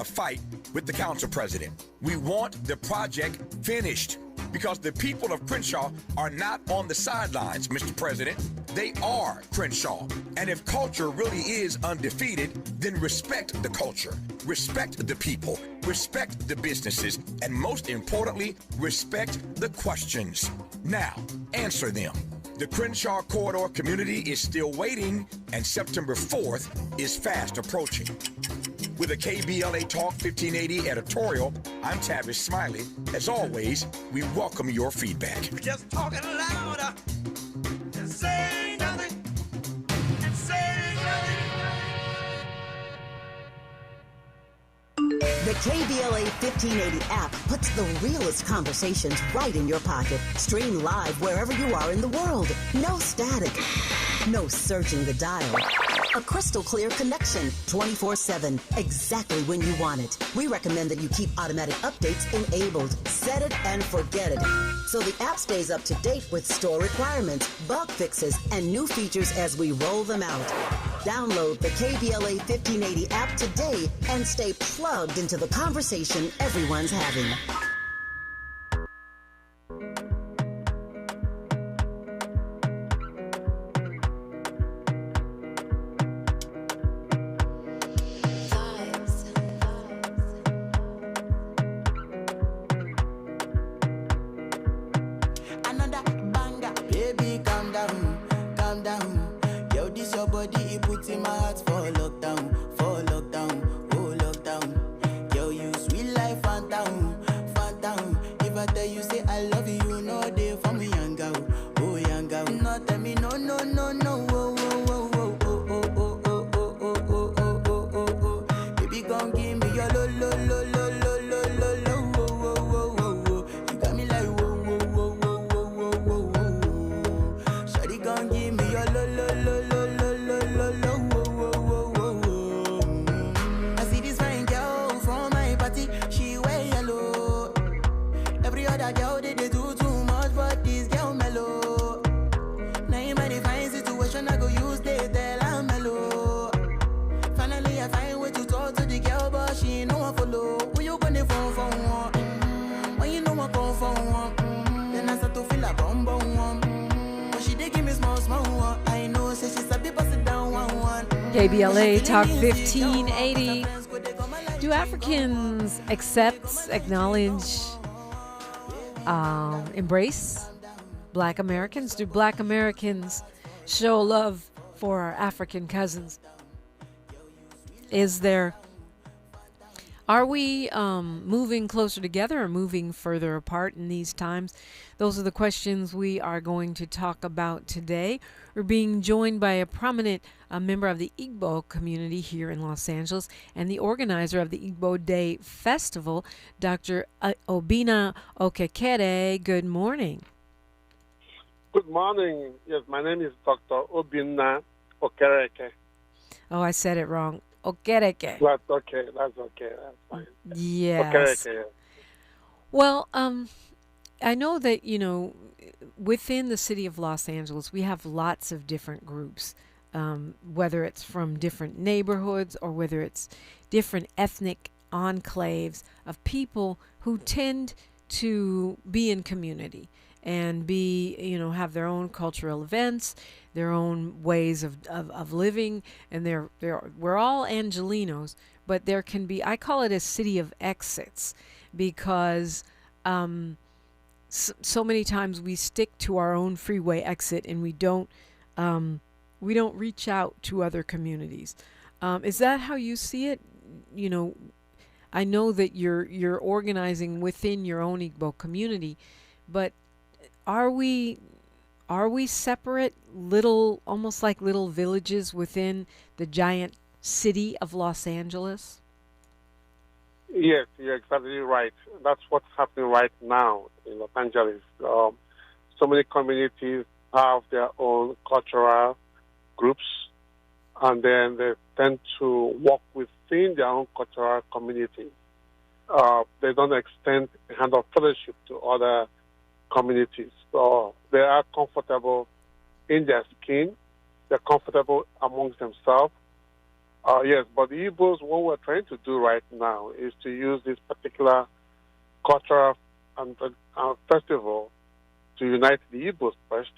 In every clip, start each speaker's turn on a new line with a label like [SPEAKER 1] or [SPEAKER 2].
[SPEAKER 1] to fight with the council president. We want the project finished because the people of Crenshaw are not on the sidelines, Mr. President. They are Crenshaw. And if culture really is undefeated, then respect the culture, respect the people, respect the businesses, and most importantly, respect the questions. Now, answer them. The Crenshaw Corridor community is still waiting, and September 4th is fast approaching. With a KBLA Talk 1580 editorial, I'm Tavis Smiley. As always, we welcome your feedback.
[SPEAKER 2] Just talking louder. Just say nothing. Say nothing.
[SPEAKER 3] The KBLA 1580 app puts the realest conversations right in your pocket. Stream live wherever you are in the world. No static. No searching the dial. A crystal clear connection 24/7, exactly when you want it. We recommend that you keep automatic updates enabled. Set it and forget it. So the app stays up to date with store requirements, bug fixes, and new features as we roll them out. Download the KBLA 1580 app today and stay plugged into the conversation everyone's having.
[SPEAKER 4] KBLA Talk 1580. Do Africans accept, acknowledge, embrace Black Americans? Do Black Americans show love for our African cousins? Are we moving closer together or moving further apart in these times? Those are the questions we are going to talk about today. We're being joined by a prominent member of the Igbo community here in Los Angeles and the organizer of the Igbo Day Festival, Dr. Obinna Okereke. Good morning.
[SPEAKER 5] Good morning. Yes, my name is Dr. Obinna Okereke.
[SPEAKER 4] Oh, I said it wrong. Okereke.
[SPEAKER 5] That's okay. That's fine.
[SPEAKER 4] Yes.
[SPEAKER 5] Okereke.
[SPEAKER 4] Well, I know that, within the city of Los Angeles, we have lots of different groups, whether it's from different neighborhoods or whether it's different ethnic enclaves of people who tend to be in community and have their own cultural events, their own ways of living, and we're all Angelenos, but there can be, I call it a city of exits, because so many times we stick to our own freeway exit and we don't reach out to other communities. Is that how you see it? I know that you're organizing within your own Igbo community, but are we separate, almost like little villages within the giant city of Los Angeles?
[SPEAKER 5] Yes, you're exactly right. That's what's happening right now in Los Angeles. So many communities have their own cultural groups, and then they tend to work within their own cultural community. They don't extend a hand of fellowship to other communities. So they are comfortable in their skin. They're comfortable amongst themselves. Yes, but the Igbos, what we're trying to do right now is to use this particular cultural and festival to unite the Igbos first,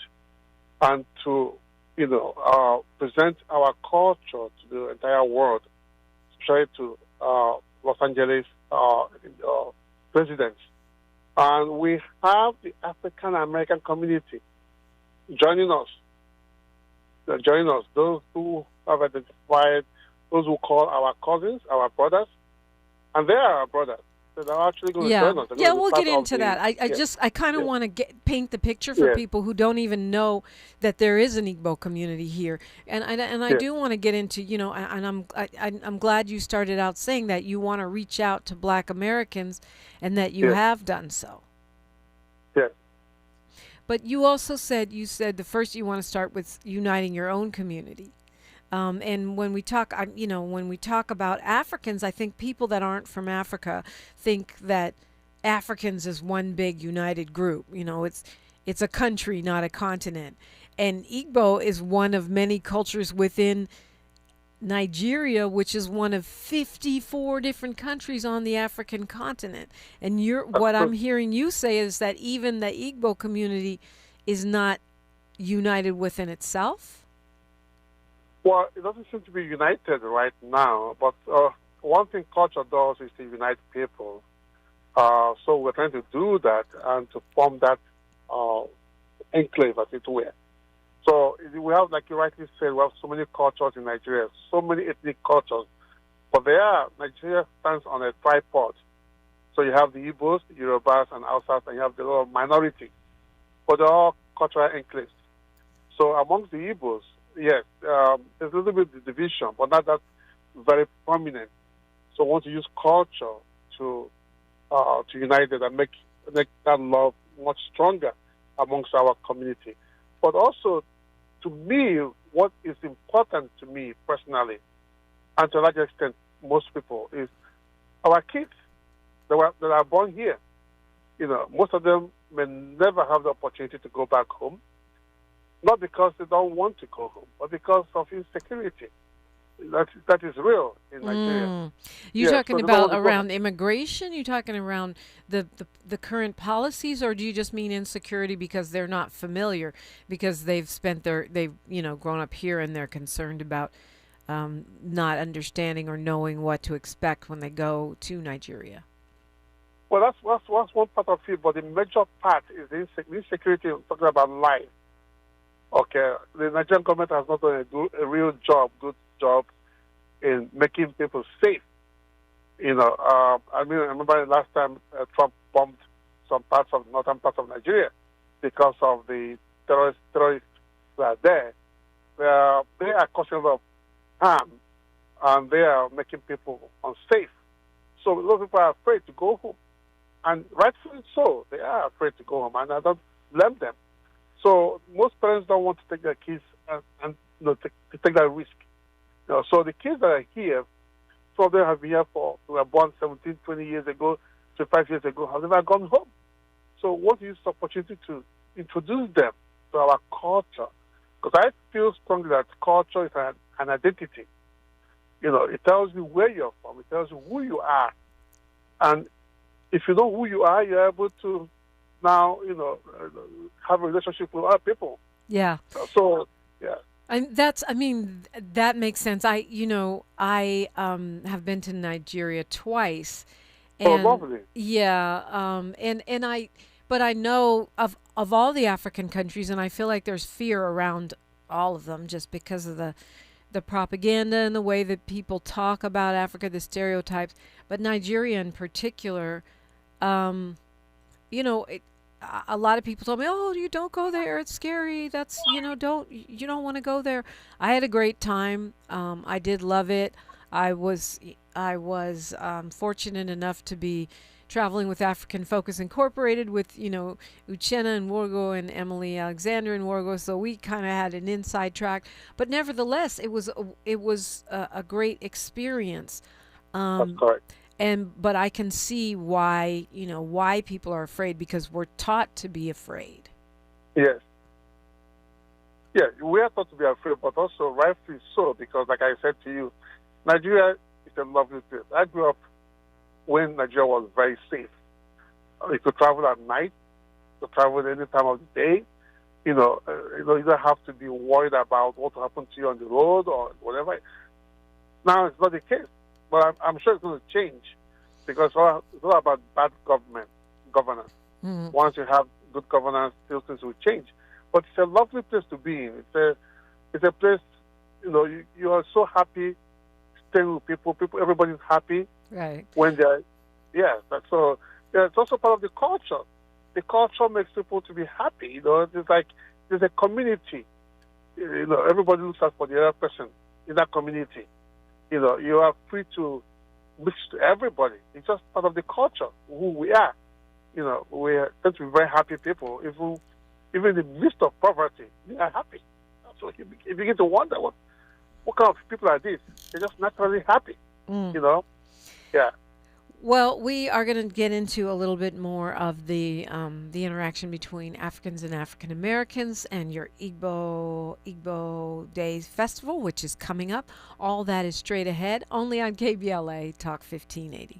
[SPEAKER 5] and to, present our culture to the entire world, especially to Los Angeles residents. And we have the African American community joining us. Those who have identified, those who call our cousins, our brothers, and they are our brothers. So they're actually going to join us.
[SPEAKER 4] Yeah, we'll get into that. I kind of want to paint the picture for people who don't even know that there is an Igbo community here, and I do want to get into, and I'm glad you started out saying that you want to reach out to Black Americans, and that you have done so.
[SPEAKER 5] Yes.
[SPEAKER 4] But you also said the first you want to start with uniting your own community. And when we talk, when we talk about Africans, I think people that aren't from Africa think that Africans is one big united group. It's a country, not a continent. And Igbo is one of many cultures within Nigeria, which is one of 54 different countries on the African continent. And what I'm hearing you say is that even the Igbo community is not united within itself.
[SPEAKER 5] Well, it doesn't seem to be united right now, but one thing culture does is to unite people. So we're trying to do that and to form that enclave, as it were. So we have, like you rightly said, we have so many cultures in Nigeria, so many ethnic cultures. But Nigeria stands on a tripod. So you have the Igbos, the Yorubas, and Hausas, and you have the little minority. But they're all cultural enclaves. So amongst the Igbos, yes, there's a little bit of division, but not that very prominent. So we want to use culture to unite it and make that love much stronger amongst our community. But also, to me, what is important to me personally, and to a large extent most people, is our kids that are born here. Most of them may never have the opportunity to go back home. Not because they don't want to go home, but because of insecurity. That is real in Nigeria.
[SPEAKER 4] You're talking about around immigration? You're talking around the current policies, or do you just mean insecurity because they're not familiar, because they've grown up here and they're concerned about not understanding or knowing what to expect when they go to Nigeria?
[SPEAKER 5] Well, that's one part of it, but the major part is the insecurity. Talking about life. Okay, the Nigerian government has not done a real good job in making people safe. I remember last time Trump bombed some parts of the northern part of Nigeria because of the terrorists that are there. They are causing a lot of harm, and they are making people unsafe. So a lot of people are afraid to go home, and rightfully so. They are afraid to go home, and I don't blame them. So most parents don't want to take their kids and take that risk. So the kids that are here, some of them have been here who were born 17, 20 years ago, 25 years ago, have never gone home. So what is the opportunity to introduce them to our culture? Because I feel strongly that culture is an identity. It tells you where you're from. It tells you who you are. And if you know who you are, you're able to now, have a relationship with other people.
[SPEAKER 4] Yeah.
[SPEAKER 5] So, yeah.
[SPEAKER 4] That makes sense. I have been to Nigeria twice. And,
[SPEAKER 5] lovely.
[SPEAKER 4] Yeah. But I know of all the African countries, and I feel like there's fear around all of them just because of the propaganda and the way that people talk about Africa, the stereotypes. But Nigeria in particular, a lot of people told me, "Oh, you don't go there. It's scary. That's you don't want to go there." I had a great time. I did love it. I was fortunate enough to be traveling with African Focus Incorporated with Uchenna and Wargo and Emily Alexander and Wargo. So we kind of had an inside track. But nevertheless, it was a great experience.
[SPEAKER 5] That's correct.
[SPEAKER 4] But I can see why people are afraid, because we're taught to be afraid.
[SPEAKER 5] Yes. Yeah, we are taught to be afraid, but also rightfully so, because like I said to you, Nigeria is a lovely place. I grew up when Nigeria was very safe. You could travel at night, you could travel any time of the day. You don't have to be worried about what will happen to you on the road or whatever. Now it's not the case, but I'm sure it's going to change because it's all about bad governance. Mm-hmm. Once you have good governance, things will change. But it's a lovely place to be in. It's a place, you are so happy staying with people. Everybody's happy.
[SPEAKER 4] Right.
[SPEAKER 5] When they're, so it's also part of the culture. The culture makes people to be happy. It's like there's a community. Everybody looks out for the other person in that community. You are free to mix to everybody. It's just part of the culture, who we are. We are going to be very happy people. Even in the midst of poverty, we are happy. So you begin to wonder what kind of people are these? They're just naturally happy. Yeah.
[SPEAKER 4] Well, we are going to get into a little bit more of the interaction between Africans and African Americans and your Igbo Days Festival, which is coming up. All that is straight ahead, only on KBLA Talk 1580.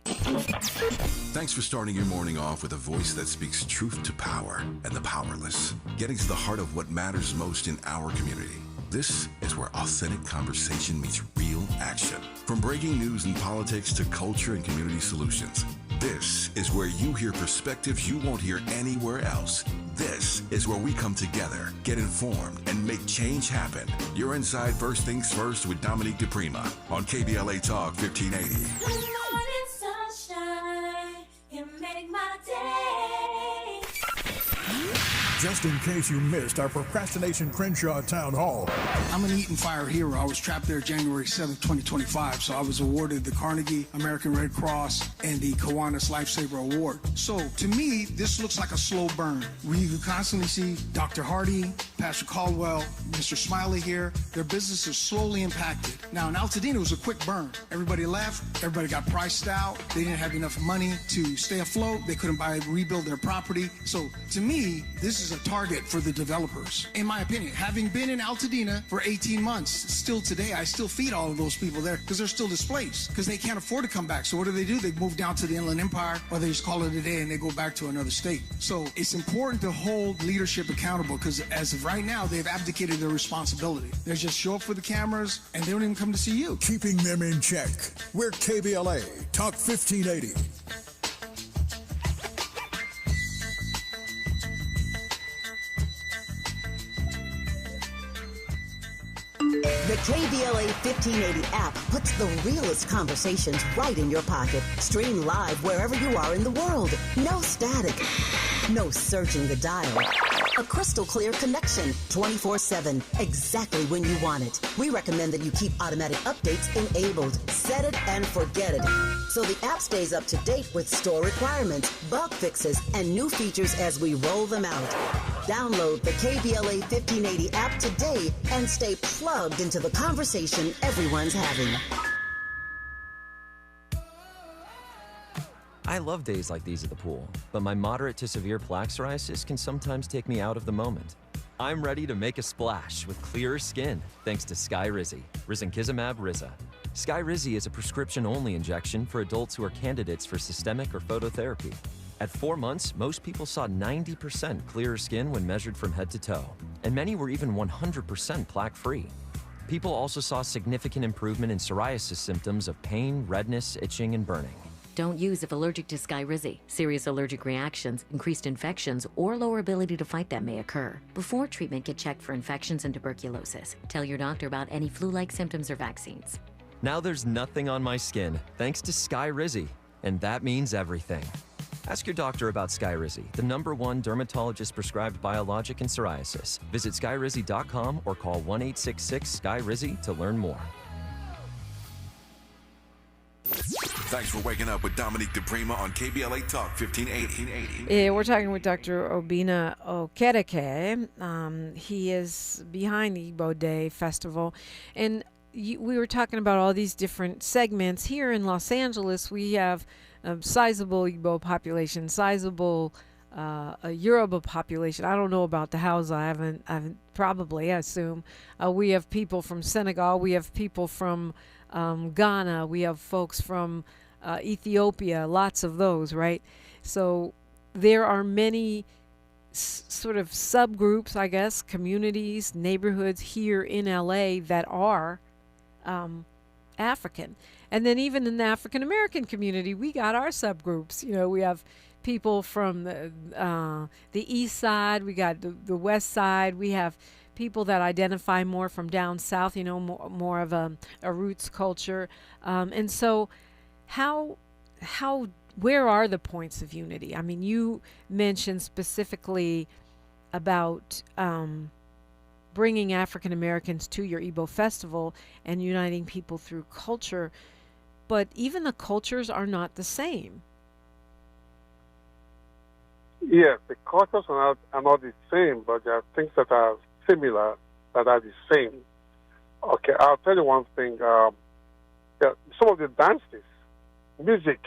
[SPEAKER 6] Thanks for starting your morning off with a voice that speaks truth to power and the powerless, getting to the heart of what matters most in our community. This is where authentic conversation meets real action. From breaking news and politics to culture and community solutions, this is where you hear perspectives you won't hear anywhere else. This is where we come together, get informed, and make change happen. You're inside First Things First with Dominique DiPrima on KBLA Talk 1580.
[SPEAKER 7] Good morning, sunshine. You make my day.
[SPEAKER 8] Just in case you missed our Procrastination Crenshaw Town Hall.
[SPEAKER 9] I'm an Eaton Fire hero. I was trapped there January 7th, 2025, so I was awarded the Carnegie, American Red Cross, and the Kiwanis Lifesaver Award. So, to me, this looks like a slow burn. We constantly see Dr. Hardy, Pastor Caldwell, Mr. Smiley here. Their business is slowly impacted. Now, in Altadena, it was a quick burn. Everybody left. Everybody got priced out. They didn't have enough money to stay afloat. They couldn't rebuild their property. So, to me, this is a target for the developers. In my opinion, having been in Altadena for 18 months, still today, I still feed all of those people there because they're still displaced because they can't afford to come back. So what do? They move down to the Inland Empire, or they just call it a day and they go back to another state. So it's important to hold leadership accountable because as of right now, they've abdicated their responsibility. They just show up for the cameras and they don't even come to see you.
[SPEAKER 8] Keeping them in check. We're KBLA Talk 1580.
[SPEAKER 3] The KBLA 1580 app puts the realest conversations right in your pocket. Stream live wherever you are in the world. No static. No searching the dial. A crystal clear connection 24/7, exactly when you want it. We recommend that you keep automatic updates enabled. Set it and forget it. So the app stays up to date with store requirements, bug fixes, and new features as we roll them out. Download the KBLA 1580 app today and stay plugged into the conversation everyone's having.
[SPEAKER 10] I love days like these at the pool, but my moderate to severe plaque psoriasis can sometimes take me out of the moment. I'm ready to make a splash with clearer skin thanks to Skyrizi, risankizumab Riza. Skyrizi is a prescription-only injection for adults who are candidates for systemic or phototherapy. At 4 months, most people saw 90% clearer skin when measured from head to toe, and many were even 100% plaque-free. People also saw significant improvement in psoriasis symptoms of pain, redness, itching, and burning.
[SPEAKER 11] Don't use if allergic to Skyrizi. Serious allergic reactions, increased infections, or lower ability to fight them may occur. Before treatment, get checked for infections and tuberculosis. Tell your doctor about any flu-like symptoms or vaccines.
[SPEAKER 10] Now there's nothing on my skin thanks to Skyrizi, and that means everything. Ask your doctor about Skyrizi, the #1 dermatologist-prescribed biologic in psoriasis. Visit skyrizi.com or call 1-866-SKY-RIZI to learn more.
[SPEAKER 6] Thanks for waking up with Dominique DiPrima on KBLA Talk 1580.
[SPEAKER 4] Yeah, we're talking with Dr. Obinna Okereke. He is behind the Igbo Day Festival. And we were talking about all these different segments. Here in Los Angeles, we have a sizable Igbo population, sizable a Yoruba population. I don't know about the Hausa. I haven't probably, I assume. We have people from Senegal. We have people from Ghana. We have folks from Ethiopia, lots of those, right? So there are many sort of subgroups, I guess, communities, neighborhoods here in LA that are African. And then even in the African American community, we got our subgroups. You know, we have people from the east side, we got the west side, we have people that identify more from down south, you know, more of a roots culture. And so how where are the points of unity? I mean, you mentioned specifically about bringing African Americans to your Igbo festival and uniting people through culture, but even the cultures are not the same.
[SPEAKER 5] Yes, the cultures are not the same, but there are things that are similar that are the same. Okay, I'll tell you one thing. Some of the dances, music,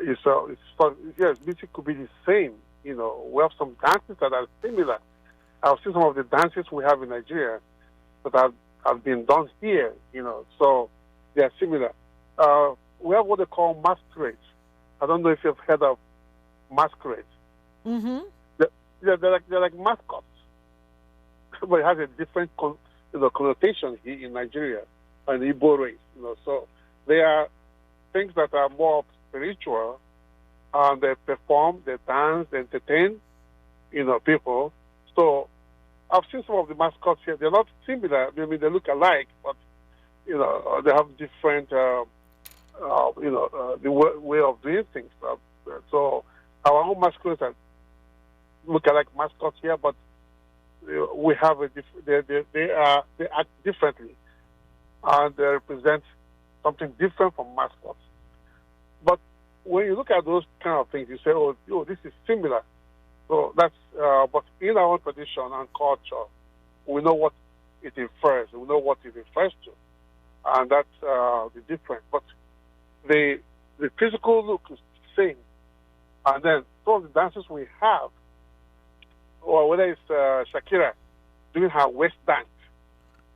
[SPEAKER 5] yes, music could be the same. You know, we have some dances that are similar. I've seen some of the dances we have in Nigeria that have been done here, you know, so they are similar. We have what they call masquerades. I don't know if you've heard of masquerades.
[SPEAKER 4] Mm-hmm.
[SPEAKER 5] They're like mascots, but it has a different connotation here in Nigeria and the Igbo race. You know, so they are things that are more spiritual, and they perform, they dance, they entertain, you know, people. So I've seen some of the mascots here. They're not similar. I mean, they look alike, but you know, they have different, the way of doing things. So our own mascots look like mascots here, but we have they act differently, and they represent something different from mascots. But when you look at those kind of things, you say, "Oh, this is similar." So that's, but in our own tradition and culture, we know what it refers. We know what it refers to, and that's the difference. But the physical look is the same. And then some of the dances we have, or whether it's Shakira doing her waist dance,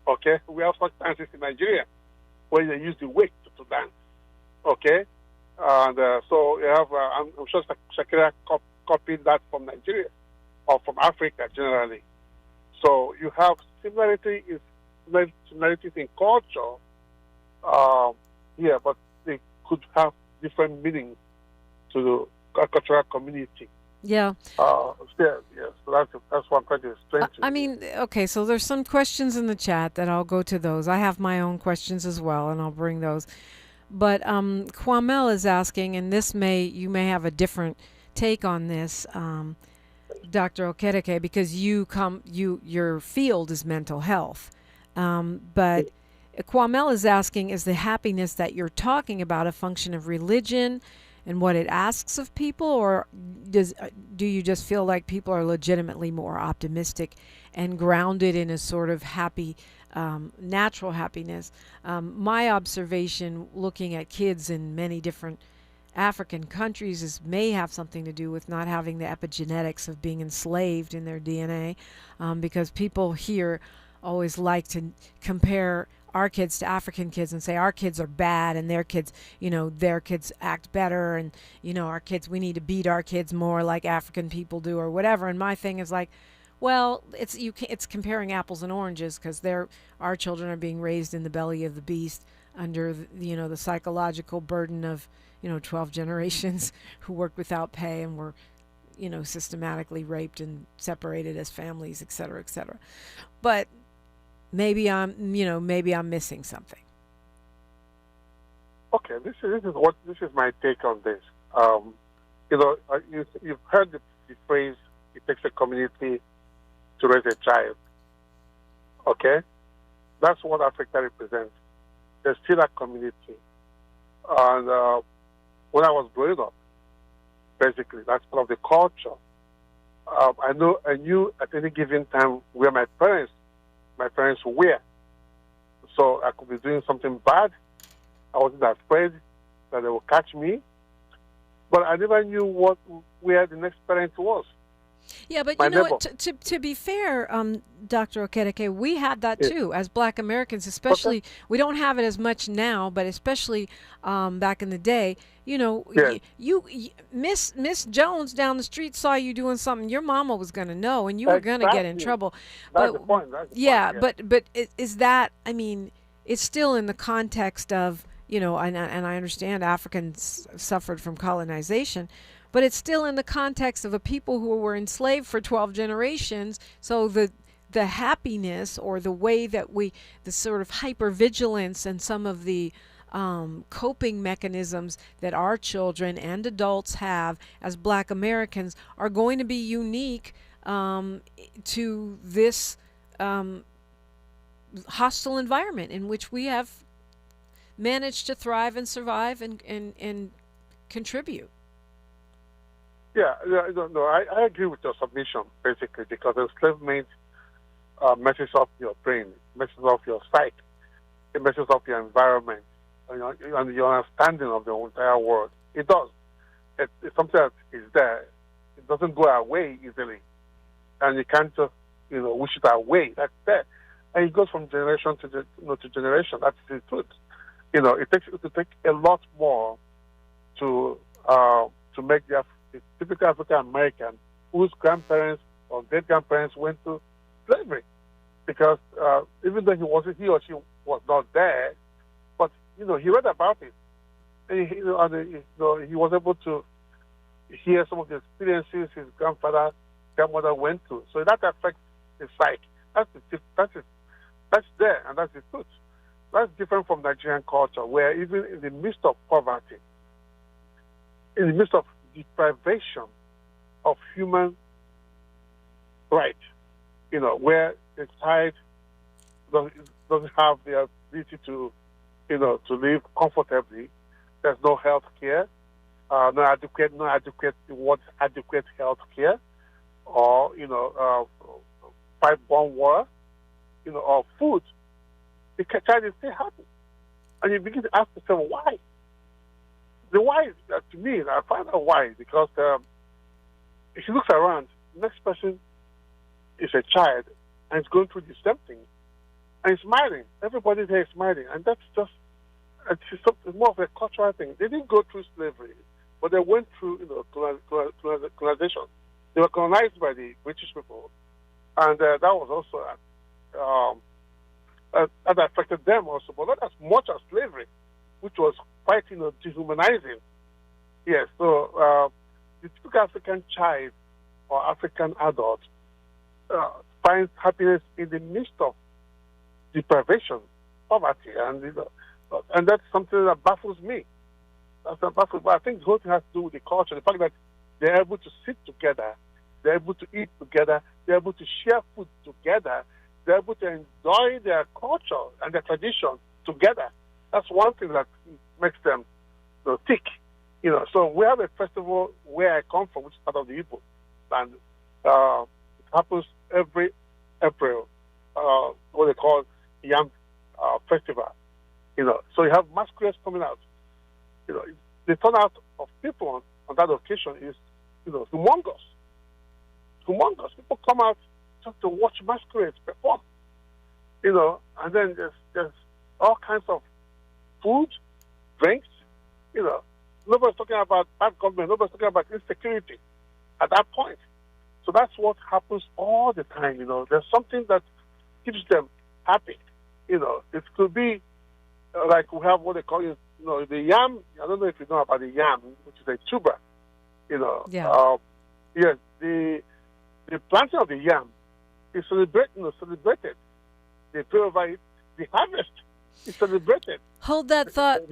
[SPEAKER 5] okay? We have such dances in Nigeria where they use the waist to dance, okay? And so you have, I'm sure Shakira copied that from Nigeria or from Africa generally. So you have similarities in culture here, but they could have different meanings to the cultural community.
[SPEAKER 4] Yeah.
[SPEAKER 5] So that's what I'm trying to explain to you.
[SPEAKER 4] I mean, okay, so there's some questions in the chat that I'll go to those. I have my own questions as well, and I'll bring those. But Kwamel is asking, and you may have a different take on this, Dr. Okereke, because your field is mental health. But Kwamel is asking, is the happiness that you're talking about a function of religion and what it asks of people, or do you just feel like people are legitimately more optimistic and grounded in a sort of happy, natural happiness? My observation looking at kids in many different African countries may have something to do with not having the epigenetics of being enslaved in their DNA, because people here always like to compare our kids to African kids and say our kids are bad and their kids act better, and our kids, we need to beat our kids more like African people do or whatever. And my thing is like, well, it's comparing apples and oranges, because our children are being raised in the belly of the beast under the psychological burden of 12 generations who worked without pay and were systematically raped and separated as families, et cetera, et cetera. But maybe I'm missing something.
[SPEAKER 5] Okay, this is my take on this. You've heard the phrase, "It takes a community to raise a child." Okay, that's what Africa represents. There's still a community, and when I was growing up, basically that's part of the culture. I knew at any given time where my parents were. So I could be doing something bad. I wasn't afraid that they would catch me. but I never knew where the next parent was.
[SPEAKER 4] Yeah, but
[SPEAKER 5] My
[SPEAKER 4] you know
[SPEAKER 5] neighbor.
[SPEAKER 4] what? To be fair, Dr. Okereke, we had that
[SPEAKER 5] Yes.
[SPEAKER 4] too as Black Americans. Especially, we don't have it as much now, but especially back in the day. You know,
[SPEAKER 5] Yes.
[SPEAKER 4] Miss Jones down the street saw you doing something. Your mama was gonna know, and you were gonna get in
[SPEAKER 5] Exactly.
[SPEAKER 4] trouble.
[SPEAKER 5] That's the point. That's the
[SPEAKER 4] yeah,
[SPEAKER 5] point,
[SPEAKER 4] but is that? I mean, it's still in the context of, you know, and I understand Africans suffered from colonization, but it's still in the context of a people who were enslaved for 12 generations. So the happiness, or the way that the sort of hypervigilance and some of the coping mechanisms that our children and adults have as Black Americans are going to be unique to this hostile environment in which we have managed to thrive and survive and contribute.
[SPEAKER 5] Yeah, no, I agree with your submission, basically, because enslavement messes up your brain, messes up your psyche, it messes up your environment, and your understanding of the entire world. It does. It's something that is there. It doesn't go away easily, and you can't just, wish it away. That's there, and it goes from generation to generation. That's the truth. It takes a lot more to make the typical African American whose grandparents or great grandparents went to slavery, because even though he or she was not there, but he read about it, and he was able to hear some of the experiences his grandmother went through. So that affects his psyche. That's there, and that's the truth. That's different from Nigerian culture, where even in the midst of poverty, in the midst of deprivation of human rights, where the child doesn't have the ability to live comfortably. There's no health care, no adequate health care, or pipe-borne water, or food. The child is still happy, and you begin to ask yourself why. The why is, to me, I find out why, because if you look around, the next person is a child and is going through the same thing and is smiling. Everybody there is smiling, and that's just it's more of a cultural thing. They didn't go through slavery, but they went through colonization. They were colonized by the British people, and that was also that affected them also, but not as much as slavery, which was quite dehumanizing. Yes, so the typical African child or African adult finds happiness in the midst of deprivation, poverty, and that's something that baffles me. But I think the whole thing has to do with the culture, the fact that they're able to sit together, they're able to eat together, they're able to share food together, they're able to enjoy their culture and their tradition together. That's one thing that makes them tick. So we have a festival where I come from, which is part of the Igbo, and it happens every April, what they call Yam Festival. So you have masquerades coming out. The turnout of people on that occasion is, humongous. Humongous. People come out just to watch masquerades perform. And then there's all kinds of food, drinks. Nobody's talking about bad government. Nobody's talking about insecurity at that point. So that's what happens all the time. There's something that keeps them happy. It could be like we have what they call the yam. I don't know if you know about the yam, which is a tuber.
[SPEAKER 4] Yeah.
[SPEAKER 5] Yes, the planting of the yam is celebrated. They pray over it. The harvest is celebrated.
[SPEAKER 4] Hold that thought,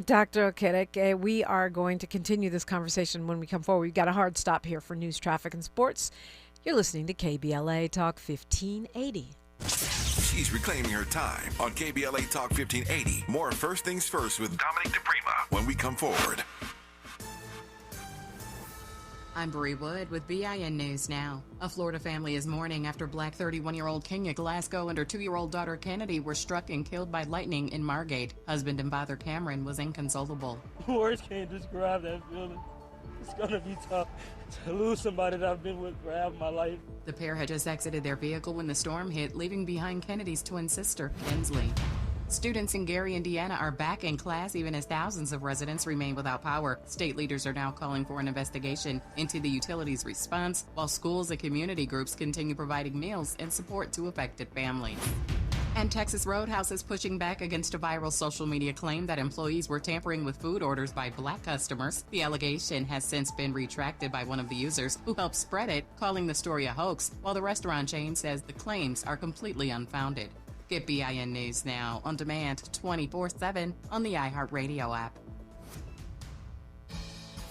[SPEAKER 4] Dr. Okereke. We are going to continue this conversation when we come forward. We've got a hard stop here for news, traffic, and sports. You're listening to KBLA Talk 1580.
[SPEAKER 6] She's reclaiming her time on KBLA Talk 1580. More First Things First with Dominique DiPrima when we come forward.
[SPEAKER 12] I'm Bree Wood with BIN News Now. A Florida family is mourning after Black 31-year-old Kenya Glasgow and her 2-year-old daughter Kennedy were struck and killed by lightning in Margate. Husband and father Cameron was inconsolable.
[SPEAKER 13] Words can't describe that feeling. It's gonna be tough to lose somebody that I've been with for half my life.
[SPEAKER 12] The pair had just exited their vehicle when the storm hit, leaving behind Kennedy's twin sister, Kinsley. Students in Gary, Indiana are back in class even as thousands of residents remain without power. State leaders are now calling for an investigation into the utilities' response, while schools and community groups continue providing meals and support to affected families. And Texas Roadhouse is pushing back against a viral social media claim that employees were tampering with food orders by Black customers. The allegation has since been retracted by one of the users who helped spread it, calling the story a hoax, while the restaurant chain says the claims are completely unfounded. Get BIN News Now on demand 24/7 on the iHeartRadio app.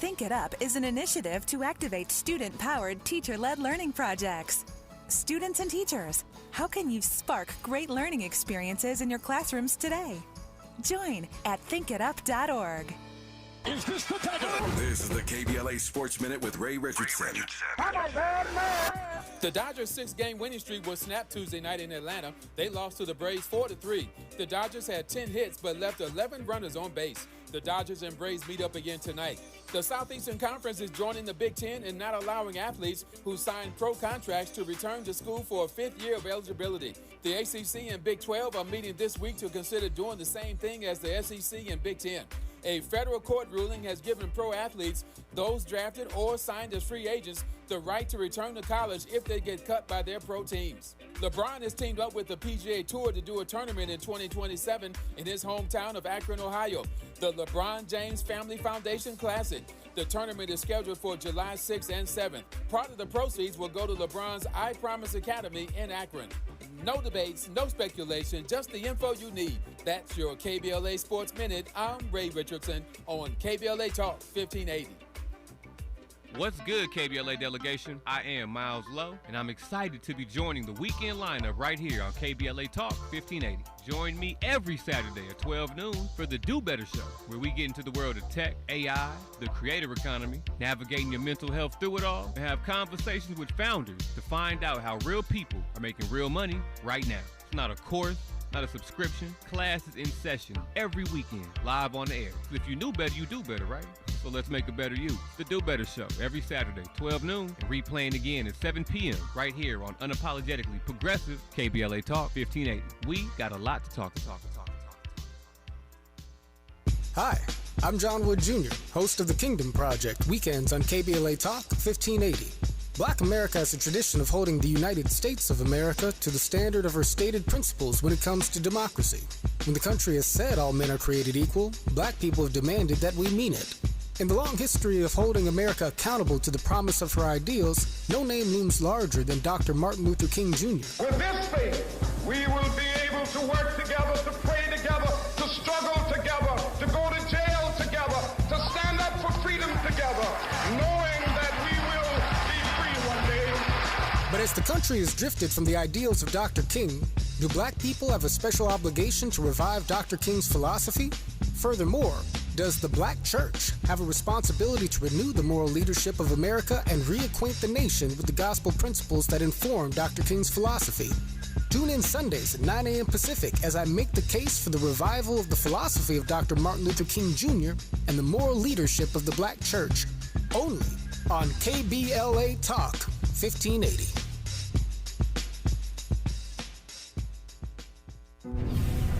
[SPEAKER 14] Think It Up is an initiative to activate student-powered, teacher-led learning projects. Students and teachers, how can you spark great learning experiences in your classrooms today? Join at thinkitup.org.
[SPEAKER 6] This is the KBLA Sports Minute with Ray Richardson.
[SPEAKER 15] The Dodgers' 6-game winning streak was snapped Tuesday night in Atlanta. They lost to the Braves 4-3. The Dodgers had 10 hits but left 11 runners on base. The Dodgers and Braves meet up again tonight. The Southeastern Conference is joining the Big Ten in not allowing athletes who signed pro contracts to return to school for a 5th year of eligibility. The ACC and Big 12 are meeting this week to consider doing the same thing as the SEC and Big 10. A federal court ruling has given pro athletes, those drafted or signed as free agents, the right to return to college if they get cut by their pro teams. LeBron has teamed up with the PGA Tour to do a tournament in 2027 in his hometown of Akron, Ohio, the LeBron James Family Foundation Classic. The tournament is scheduled for July 6th and 7th. Part of the proceeds will go to LeBron's I Promise Academy in Akron. No debates, no speculation, just the info you need. That's your KBLA Sports Minute. I'm Ray Richardson on KBLA Talk 1580.
[SPEAKER 16] What's good, KBLA delegation? I am Miles Lowe, and I'm excited to be joining the weekend lineup right here on KBLA Talk 1580. Join me every Saturday at 12 noon for the Do Better Show, where we get into the world of tech, AI, the creator economy, navigating your mental health through it all, and have conversations with founders to find out how real people are making real money right now. It's not a course, not a subscription. Class is in session every weekend, live on the air. So if you knew better, you do better, right? So let's make a better you. The Do Better Show, every Saturday, 12 noon, and replaying again at 7 p.m. right here on Unapologetically Progressive KBLA Talk 1580. We got a lot to talk.
[SPEAKER 17] Hi, I'm John Wood Jr., host of the Kingdom Project, weekends on KBLA Talk 1580. Black America has a tradition of holding the United States of America to the standard of her stated principles when it comes to democracy. When the country has said all men are created equal, black people have demanded that we mean it. In the long history of holding America accountable to the promise of her ideals, no name looms larger than Dr. Martin Luther King Jr.
[SPEAKER 18] With this faith, we will be able to work together, to pray together, to struggle together, to go to jail together, to stand up for freedom together, knowing that we will be free one day.
[SPEAKER 17] But as the country has drifted from the ideals of Dr. King, do black people have a special obligation to revive Dr. King's philosophy? Furthermore, does the black church have a responsibility to renew the moral leadership of America and reacquaint the nation with the gospel principles that inform Dr. King's philosophy? Tune in Sundays at 9 a.m. Pacific as I make the case for the revival of the philosophy of Dr. Martin Luther King Jr. and the moral leadership of the black church, only on KBLA Talk 1580.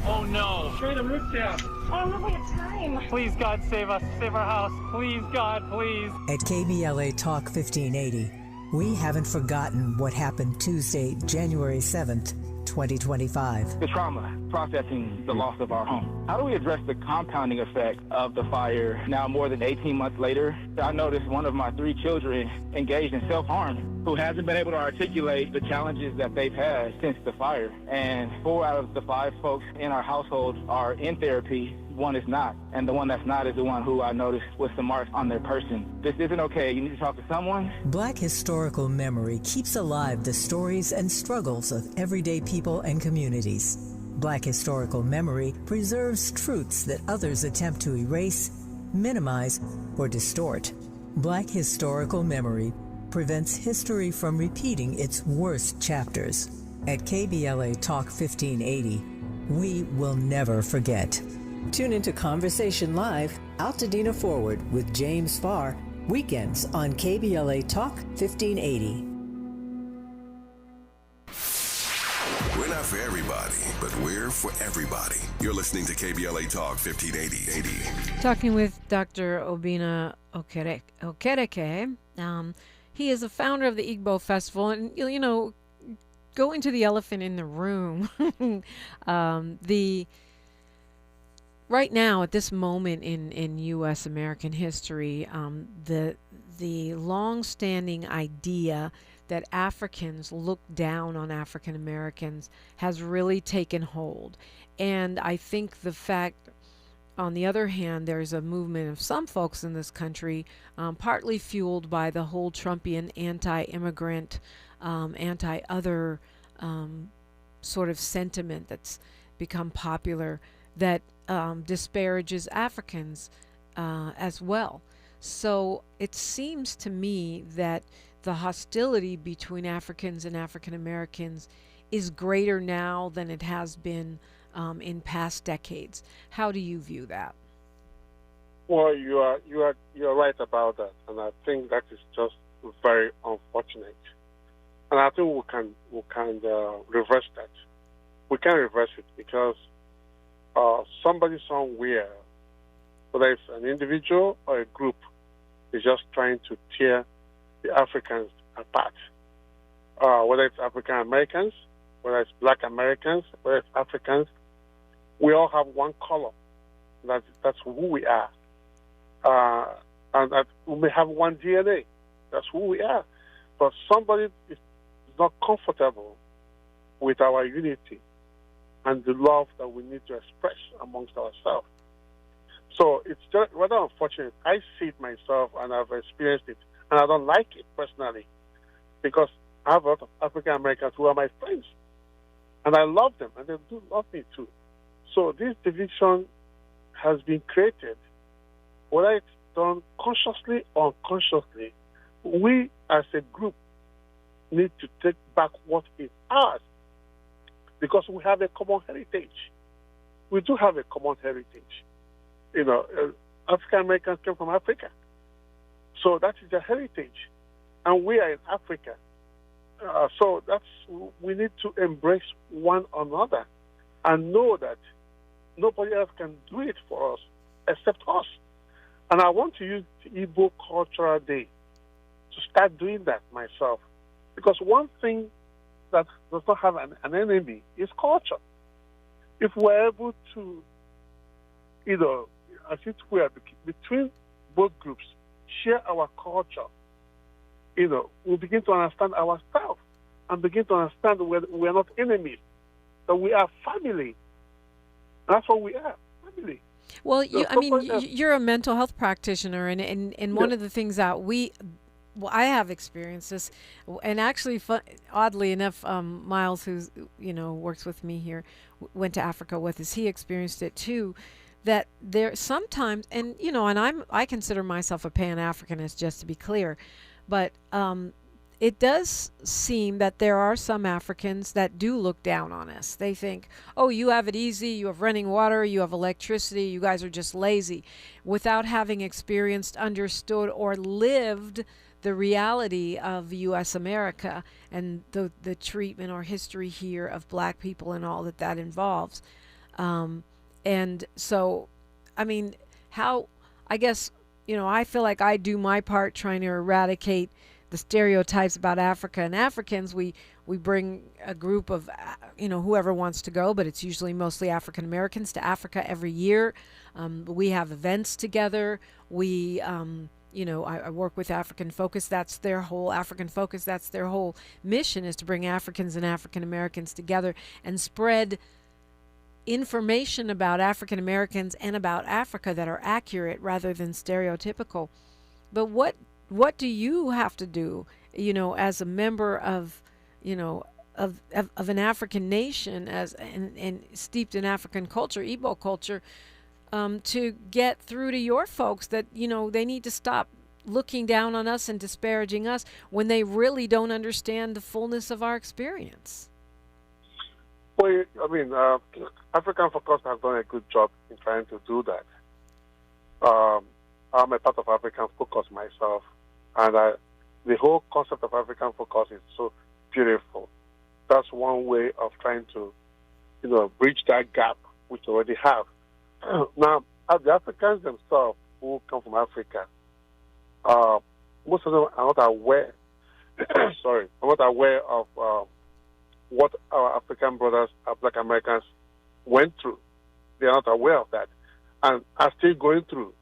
[SPEAKER 13] Oh no! Straight the roof down.
[SPEAKER 19] Oh no, we have time.
[SPEAKER 13] Please, God, save us. Save our house. Please, God, please.
[SPEAKER 20] At KBLA Talk 1580, we haven't forgotten what happened Tuesday, January 7th, 2025.
[SPEAKER 21] The trauma, processing the loss of our home. How do we address the compounding effect of the fire now more than 18 months later? I noticed one of my 3 children engaged in self-harm who hasn't been able to articulate the challenges that they've had since the fire. And 4 out of the 5 folks in our household are in therapy. 1 is not. And the one that's not is the one who I noticed with some marks on their person. This isn't okay. You need to talk to someone.
[SPEAKER 20] Black historical memory keeps alive the stories and struggles of everyday people and communities. Black historical memory preserves truths that others attempt to erase, minimize, or distort. Black historical memory prevents history from repeating its worst chapters. At KBLA Talk 1580, we will never forget. Tune into Conversation Live, Altadena Forward with James Farr, weekends on KBLA Talk 1580.
[SPEAKER 6] We're not for everybody, but we're for everybody. You're listening to KBLA Talk 1580.
[SPEAKER 4] Talking with Dr. Obinna Okereke. He is a founder of the Igbo Festival, and you know, going to the elephant in the room. Right now, at this moment in U.S. American history, the long-standing idea that Africans look down on African Americans has really taken hold. And I think the fact, on the other hand, there's a movement of some folks in this country, partly fueled by the whole Trumpian anti-immigrant, anti-other sort of sentiment that's become popular, that disparages Africans as well. So it seems to me that the hostility between Africans and African Americans is greater now than it has been in past decades. How do you view that?
[SPEAKER 5] Well, you're right about that, and I think that is just very unfortunate. And I think we can reverse that. We can reverse it because somebody somewhere, whether it's an individual or a group, is just trying to tear the Africans apart. Whether it's African Americans, whether it's Black Americans, whether it's Africans, we all have one color. That's who we are. And that we may have one DNA. That's who we are. But somebody is not comfortable with our unity and the love that we need to express amongst ourselves. So it's just rather unfortunate. I see it myself and I've experienced it, and I don't like it personally because I have a lot of African Americans who are my friends, and I love them, and they do love me too. So this division has been created, whether it's done consciously or unconsciously. We as a group need to take back what is ours because we have a common heritage. We do have a common heritage. You know, African Americans came from Africa. So that is their heritage. And we are in Africa. So we need to embrace one another and know that nobody else can do it for us except us. And I want to use the Igbo Cultural Day to start doing that myself. Because one thing that does not have an enemy is culture. If we're able to, as it were, between both groups, share our culture, we'll begin to understand ourselves and begin to understand we're not enemies, that we are family. That's what we are, family.
[SPEAKER 4] Well, you're a mental health practitioner, and one of the things that I have experienced this, and actually, oddly enough, Miles, who's works with me here, went to Africa with us. He experienced it too. That there sometimes, and I consider myself a Pan-Africanist, just to be clear, but it does seem that there are some Africans that do look down on us. They think, oh, you have it easy, you have running water, you have electricity, you guys are just lazy, without having experienced, understood, or lived the reality of U.S. America and the treatment or history here of Black people and all that involves. And so, I guess, I feel like I do my part trying to eradicate the stereotypes about Africa and Africans. We bring a group of, whoever wants to go, but it's usually mostly African Americans to Africa every year. We have events together. We, I work with African Focus. That's their whole African Focus. That's their whole mission, is to bring Africans and African Americans together and spread information about African Americans and about Africa that are accurate rather than stereotypical. But what do you have to do, as a member of, of an African nation, and steeped in African culture, Igbo culture, to get through to your folks that, they need to stop, looking down on us and disparaging us when they really don't understand the fullness of our experience.
[SPEAKER 5] Well, I mean, African Focus has done a good job in trying to do that. I'm a part of African Focus myself, and the whole concept of African Focus is so beautiful. That's one way of trying to, bridge that gap which we already have. Now, the Africans themselves who come from Africa, most of them are not aware. Sorry, are not aware of what our African brothers, Black Americans, went through. They are not aware of that, and are still going through,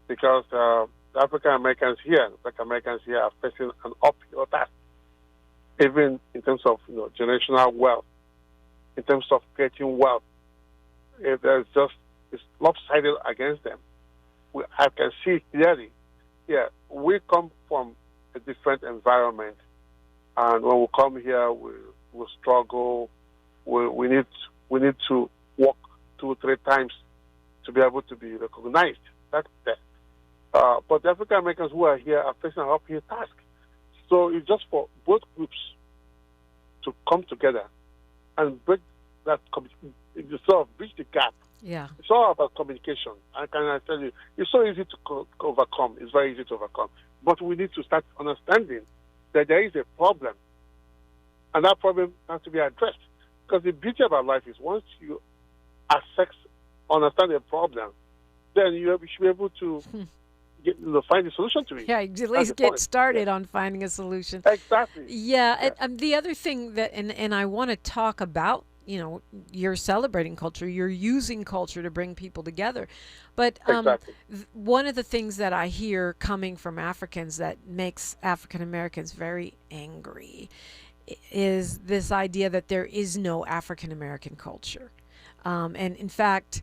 [SPEAKER 5] because the African Americans here, Black Americans here, are facing an uphill task, even in terms of generational wealth, in terms of creating wealth. It's lopsided against them. I can see clearly. Yeah, we come from a different environment, and when we come here, we struggle. We need to work 2-3 times to be able to be recognized. That's there. But the African Americans who are here are facing an uphill task. So it's just for both groups to come together and break that, sort of bridge the gap.
[SPEAKER 4] Yeah.
[SPEAKER 5] It's all about communication. And can I tell you, it's so easy to overcome. It's very easy to overcome. But we need to start understanding that there is a problem, and that problem has to be addressed. Because the beauty about life is once you understand the problem, then you should be able to find a solution to it.
[SPEAKER 4] Yeah, at least get started on finding a solution.
[SPEAKER 5] Exactly.
[SPEAKER 4] Yeah, and the other thing that, and I want to talk about, you're celebrating culture, you're using culture to bring people together. But
[SPEAKER 5] exactly.
[SPEAKER 4] One of the things that I hear coming from Africans that makes African Americans very angry is this idea that there is no African American culture. And in fact,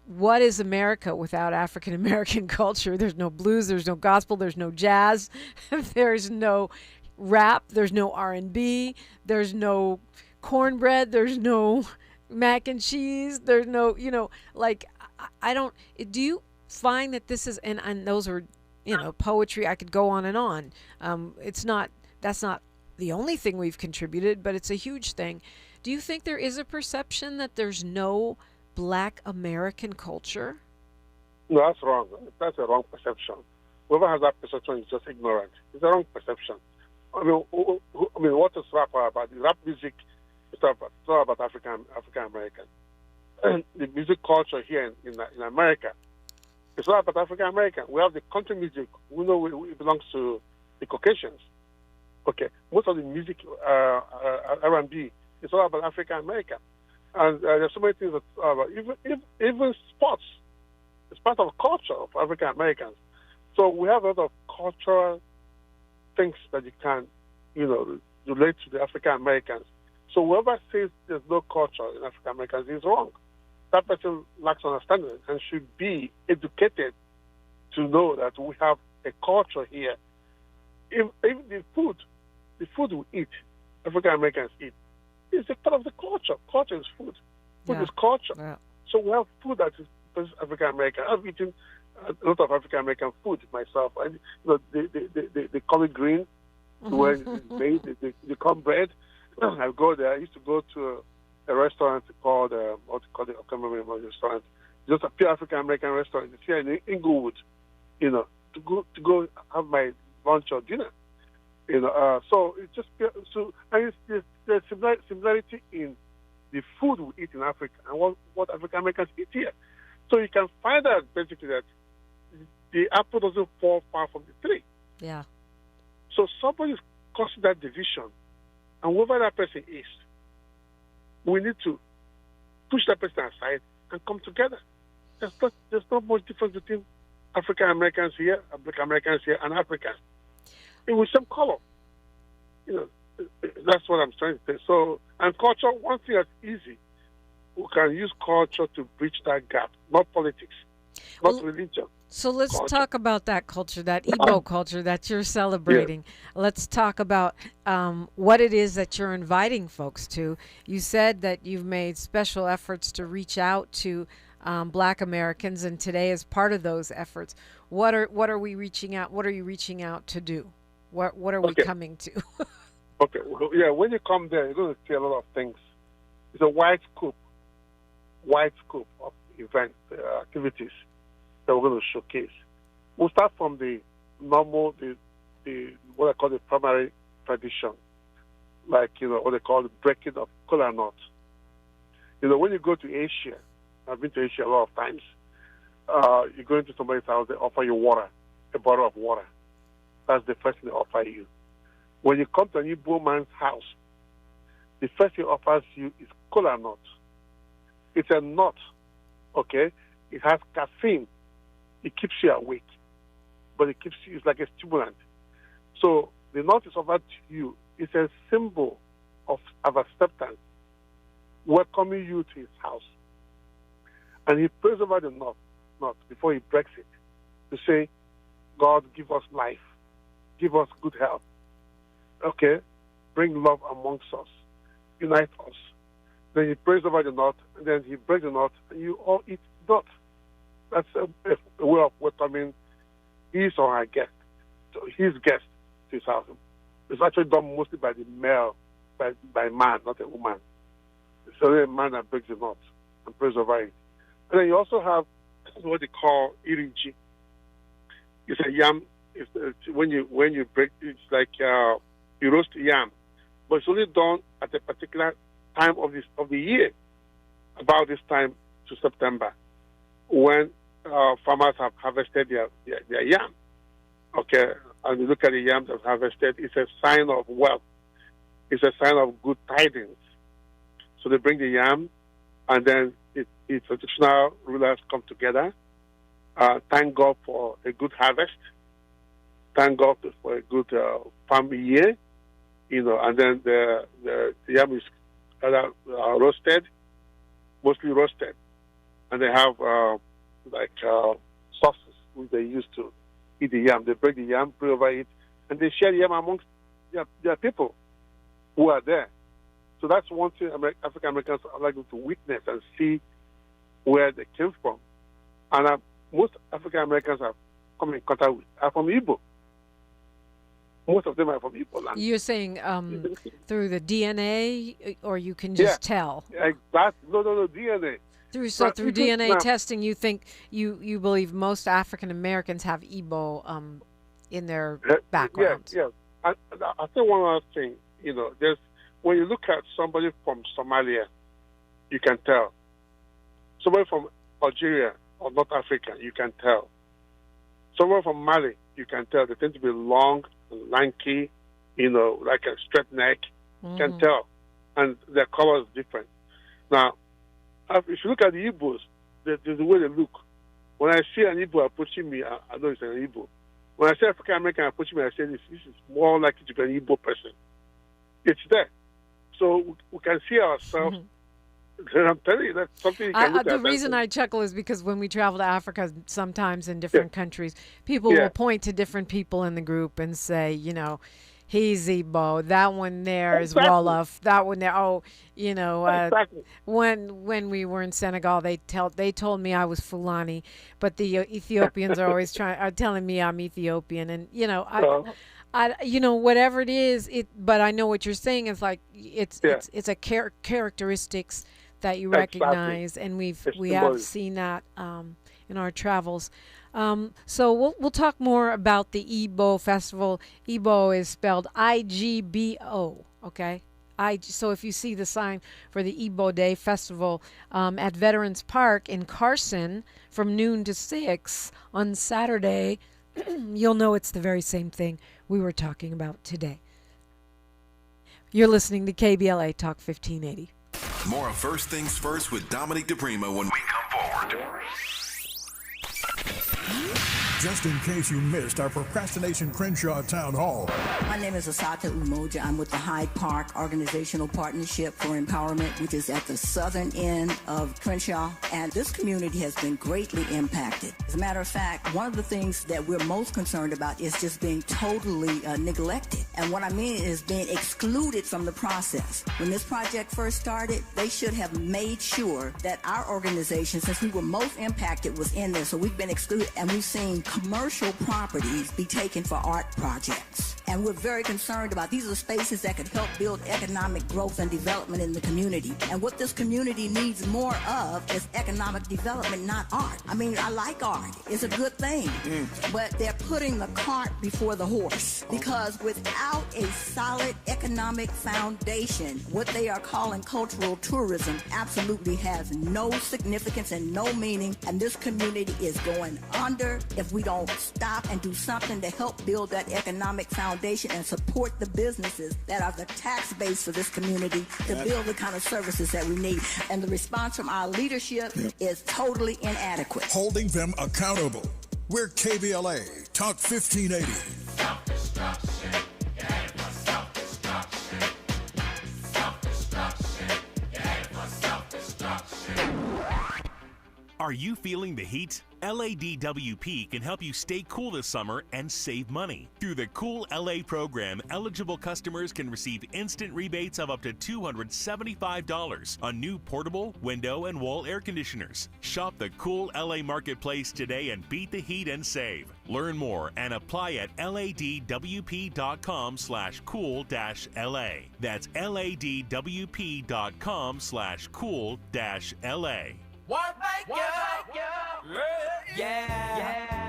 [SPEAKER 4] what is America without African American culture? There's no blues, there's no gospel, there's no jazz, there's no rap, there's no R&B, there's no cornbread, there's no mac and cheese, there's no, I don't, do you find that this is, and those are, poetry, I could go on and on. That's not the only thing we've contributed, but it's a huge thing. Do you think there is a perception that there's no Black American culture?
[SPEAKER 5] No, that's wrong. That's a wrong perception. Whoever has that perception is just ignorant. It's a wrong perception. I mean, what is rap about? The rap music is all about African American. And the music culture here in America, it's all about African American. We have the country music. We know it belongs to the Caucasians. Okay, most of the music, R&B, is all about African American. And there's so many things that even sports. It's part of culture of African Americans. So we have a lot of cultural things that you can, relate to the African Americans. So whoever says there's no culture in African Americans is wrong. That person lacks understanding and should be educated to know that we have a culture here. Even the food we eat, African Americans eat, is a part of the culture. Culture is food. Food is culture. Yeah. So we have food that is African American. I've eaten a lot of African American food myself. They call it green, where it's made. They call bread. I go there. I used to go to a restaurant called I can't remember the restaurant. Just a pure African American restaurant. It's here in Inglewood. To go have my lunch or dinner. So it's just and there's similarity in the food we eat in Africa and what African Americans eat here. So you can find out basically that the apple doesn't fall far from the tree.
[SPEAKER 4] Yeah.
[SPEAKER 5] So somebody's causing that division, and whoever that person is, we need to push that person aside and come together. There's not much difference between African Americans here, Black Americans here, and Africans. It was some color. That's what I'm trying to say. So, and culture, one thing that's easy, we can use culture to bridge that gap, not politics, not religion.
[SPEAKER 4] So let's talk about that culture, that Igbo culture that you're celebrating. Yeah. Let's talk about what it is that you're inviting folks to. You said that you've made special efforts to reach out to Black Americans, and today is part of those efforts. What are we reaching out? What are you reaching out to do? What are we coming to?
[SPEAKER 5] Okay, well, yeah, when you come there, you're going to see a lot of things. It's a wide scope of events, activities that we're going to showcase. We'll start from the normal, the what I call the primary tradition, like, what they call the breaking of kola nut. When you go to Asia, I've been to Asia a lot of times, you go into somebody's house, they offer you water, a bottle of water. That's the first thing they offer you. When you come to an Igbo man's house, the first thing he offers you is kola nut. It's a nut, okay? It has caffeine. It keeps you awake, but it keeps you, it's like a stimulant. So the nut is offered to you. It's a symbol of acceptance, welcoming you to his house. And he prays over the nut before he breaks it to say, God, give us life, give us good health. Okay, bring love amongst us, unite us. Then he prays over the nut, and then he breaks the nut, and you all eat the nut. That's a way of welcoming his or her guest, his guest to his house. It's actually done mostly by the male, by man, not a woman. It's only a man that breaks the nut and prays over it. And then you also have what they call iriji. It's a yam. When you break, it's like you roast yam, but it's only done at a particular time of the year, about this time to September, when farmers have harvested their yam. Okay, and you look at the yam that's harvested, it's a sign of wealth. It's a sign of good tidings. So they bring the yam, and then the traditional rulers come together, thank God for a good harvest, thank God for a good farm year, and then the yam is roasted, mostly roasted, and they have sauces which they use to eat the yam. They break the yam, pray over it, and they share the yam amongst their people who are there. So that's one thing African Americans are likely to witness and see where they came from. And most African Americans have come in contact with are from Igbo. Most of them are from Igbo land.
[SPEAKER 4] You're saying through the DNA, or you can just tell?
[SPEAKER 5] Exactly. No, DNA.
[SPEAKER 4] Through DNA testing, you think you believe most African Americans have Igbo in their background?
[SPEAKER 5] Yes. I think one other thing, there's when you look at somebody from Somalia, you can tell. Somebody from Algeria or North Africa, you can tell. Someone from Mali, you can tell. They tend to be long, lanky, like a straight neck. You can tell. And their color is different. Now, if you look at the Igbos, there's the way they look. When I see an Igbo approaching me, I know it's an Igbo. When I see African American approaching me, I say this is more likely to be an Igbo person. It's there. So we can see ourselves. I'm telling you, that's something you can look at.
[SPEAKER 4] The reason I chuckle is because when we travel to Africa, sometimes in different countries, people will point to different people in the group and say, he's Igbo. That one there is Wolof. That one there. When we were in Senegal, they told me I was Fulani, but the Ethiopians are always telling me I'm Ethiopian, and whatever it is, but I know what you're saying is like it's a characteristics that you recognize, and we have seen that in our travels. So we'll talk more about the Igbo festival. Igbo is spelled IGBO. Okay. So if you see the sign for the Igbo Day Festival at Veterans Park in Carson from noon to 6 on Saturday, you'll know it's the very same thing we were talking about today. You're listening to KBLA Talk 1580.
[SPEAKER 6] More of First Things First with Dominique DiPrima when we come forward.
[SPEAKER 8] Just in case you missed our Procrastination Crenshaw Town Hall.
[SPEAKER 1] My name is Asata Umoja. I'm with the Hyde Park Organizational Partnership for Empowerment, which is at the southern end of Crenshaw. And this community has been greatly impacted. As a matter of fact, one of the things that we're most concerned about is just being totally neglected. And what I mean is being excluded from the process. When this project first started, they should have made sure that our organization, since we were most impacted, was in there. So we've been excluded, and we've seen commercial properties be taken for art projects. And we're very concerned about these are spaces that could help build economic growth and development in the community. And what this community needs more of is economic development, not art. I mean, I like art. It's a good thing. But they're putting the cart before the horse. Because without a solid economic foundation, what they are calling cultural tourism absolutely has no significance and no meaning. And this community is going under if we don't stop and do something to help build that economic foundation and support the businesses that are the tax base for this community to build the kind of services that we need. And the response from our leadership is totally inadequate.
[SPEAKER 8] Holding them accountable. We're KBLA Talk 1580.
[SPEAKER 2] Self-destruction. You're headed for self-destruction. Self-destruction. You're headed for self-destruction.
[SPEAKER 22] Are you feeling the heat? LADWP can help you stay cool this summer and save money. Through the Cool LA program, eligible customers can receive instant rebates of up to $275 on new portable, window, and wall air conditioners. Shop the Cool LA Marketplace today and beat the heat and save. Learn more and apply at ladwp.com/cool-LA. That's ladwp.com/cool-LA.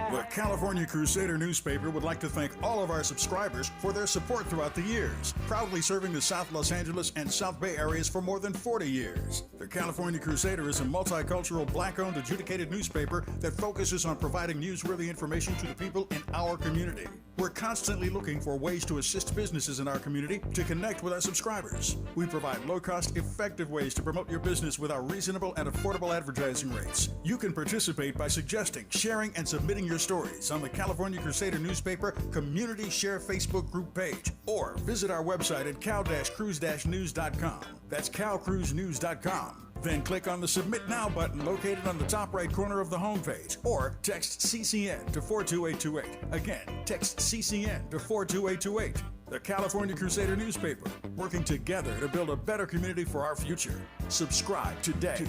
[SPEAKER 8] The California Crusader newspaper would like to thank all of our subscribers for their support throughout the years, proudly serving the South Los Angeles and South Bay areas for more than 40 years. The California Crusader is a multicultural, black-owned, adjudicated newspaper that focuses on providing newsworthy information to the people in our community. We're constantly looking for ways to assist businesses in our community to connect with our subscribers. We provide low-cost, effective ways to promote your business with our reasonable and affordable advertising rates. You can participate by suggesting, sharing, and submitting your stories on the California Crusader newspaper Community Share Facebook group page, or visit our website at cal-cruise-news.com. That's calcruisenews.com. Then click on the Submit Now button located on the top right corner of the homepage, or text CCN to 42828. Again, text CCN to 42828. The California Crusader newspaper, working together to build a better community for our future. Subscribe today.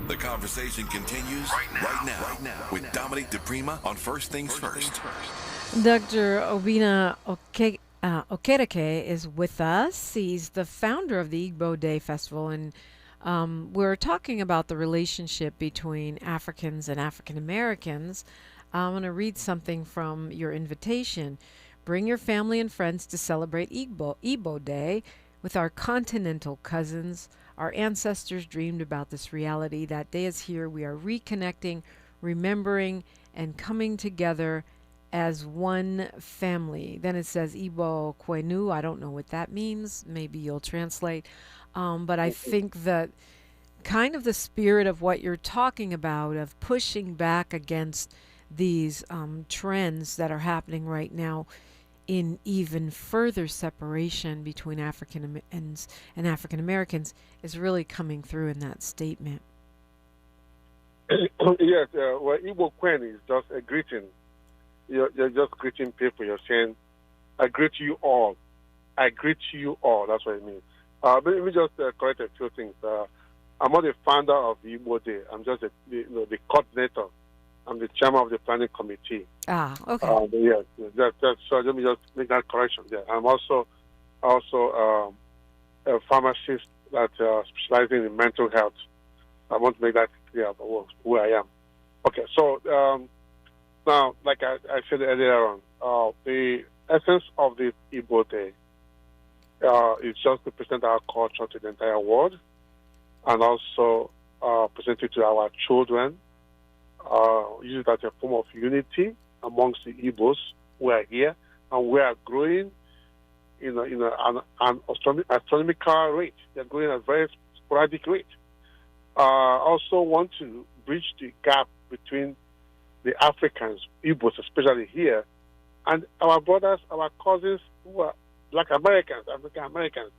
[SPEAKER 6] The conversation continues right now with Dominique DiPrima on First Things First.
[SPEAKER 4] Dr. Obinna Okereke is with us. He's the founder of the Igbo Day Festival, and we're talking about the relationship between Africans and African Americans. I'm going to read something from your invitation. Bring your family and friends to celebrate Igbo Day with our continental cousins. Our ancestors dreamed about this reality. That day is here. We are reconnecting, remembering, and coming together as one family. Then it says Igbo Kwenu. I don't know what that means. Maybe you'll translate. But I think that kind of the spirit of what you're talking about, of pushing back against these trends that are happening right now in even further separation between Africans and African Americans, is really coming through in that statement.
[SPEAKER 5] Yes, well, Igbo Kwen is just a greeting. You're just greeting people. You're saying, I greet you all. I greet you all. That's what it means. Let me just correct a few things. I'm not the founder of the Igbo Day. I'm just the coordinator. I'm the chairman of the planning committee.
[SPEAKER 4] Okay.
[SPEAKER 5] Yes, so let me just make that correction there. I'm also a pharmacist that specializing in mental health. I want to make that clear about who I am. Okay, so now, like I said earlier on, the essence of the Igbo Day is just to present our culture to the entire world, and also present it to our children. Use it as a form of unity amongst the Igbos who are here, and we are growing in an astronomical rate. They're growing at a very sporadic rate. Also want to bridge the gap between the Africans, Igbos especially here, and our brothers, our cousins who are Black Americans, African Americans.